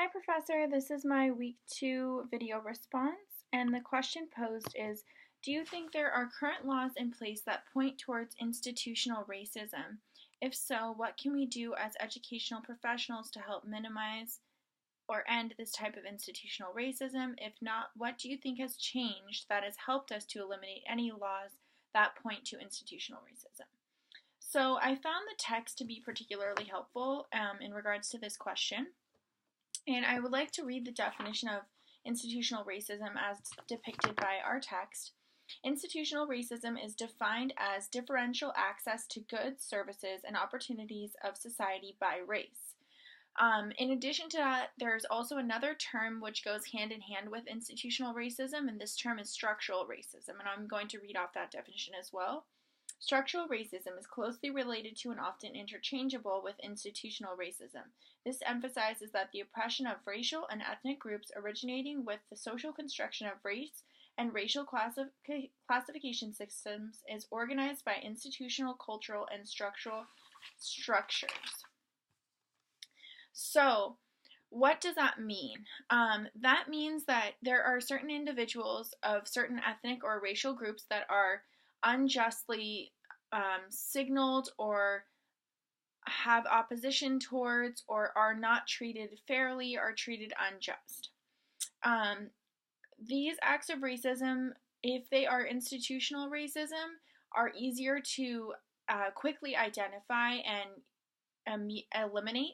Hi Professor, this is my week 2 video response, and the question posed is, do you think there are current laws in place that point towards institutional racism? If so, what can we do as educational professionals to help minimize or end this type of institutional racism? If not, what do you think has changed that has helped us to eliminate any laws that point to institutional racism? So I found the text to be particularly helpful in regards to this question. And I would like to read the definition of institutional racism as depicted by our text. Institutional racism is defined as differential access to goods, services, and opportunities of society by race. In addition to that, there's also another term which goes hand in hand with institutional racism, and this term is structural racism, and I'm going to read off that definition as well. Structural racism is closely related to and often interchangeable with institutional racism. This emphasizes that the oppression of racial and ethnic groups originating with the social construction of race and racial classification systems is organized by institutional, cultural, and structural structures. So, what does that mean? That means that there are certain individuals of certain ethnic or racial groups that are unjustly signaled or have opposition towards or are not treated fairly or treated unjust. These acts of racism, if they are institutional racism, are easier to quickly identify and eliminate.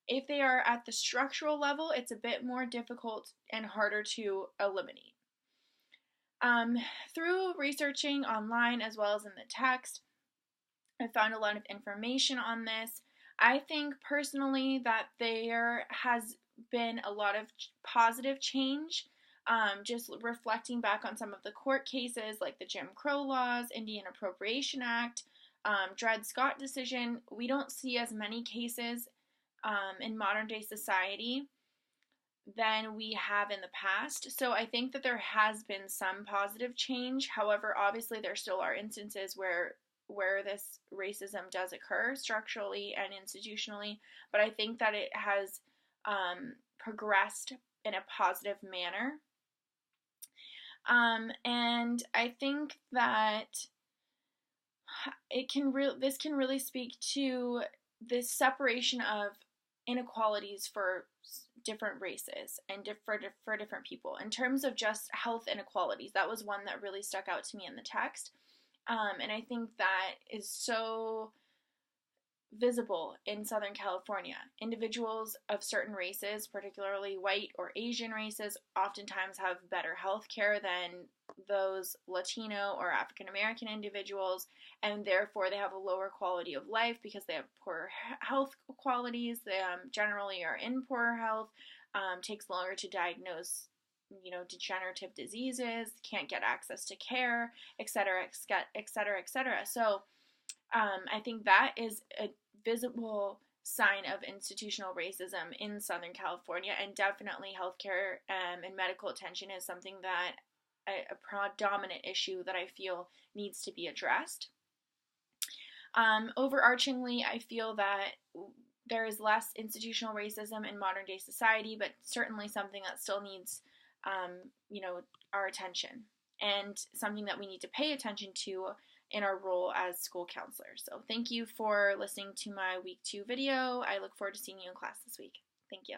If they are at the structural level, it's a bit more difficult and harder to eliminate. Through researching online as well as in the text, I found a lot of information on this. I think personally that there has been a lot of positive change, just reflecting back on some of the court cases like the Jim Crow laws, Indian Appropriation Act, Dred Scott decision. We don't see as many cases in modern day society than we have in the past. So I think that there has been some positive change. However, obviously there still are instances where this racism does occur structurally and institutionally, but I think that it has progressed in a positive manner. And I think that this can really speak to this separation of inequalities for different races and for different people. In terms of just health inequalities, that was one that really stuck out to me in the text. And I think that is so visible in Southern California. Individuals of certain races, particularly white or Asian races, oftentimes have better health care than those Latino or African American individuals, and therefore they have a lower quality of life because they have poor health qualities. They generally are in poor health, takes longer to diagnose degenerative diseases, can't get access to care, etc., etc., etc. So I think that is a visible sign of institutional racism in Southern California, and definitely healthcare and medical attention is something that a predominant issue that I feel needs to be addressed. Overarchingly, I feel that there is less institutional racism in modern day society, but certainly something that still needs our attention, and something that we need to pay attention to in our role as school counselors. So thank you for listening to my week 2 video. I look forward to seeing you in class this week. Thank you.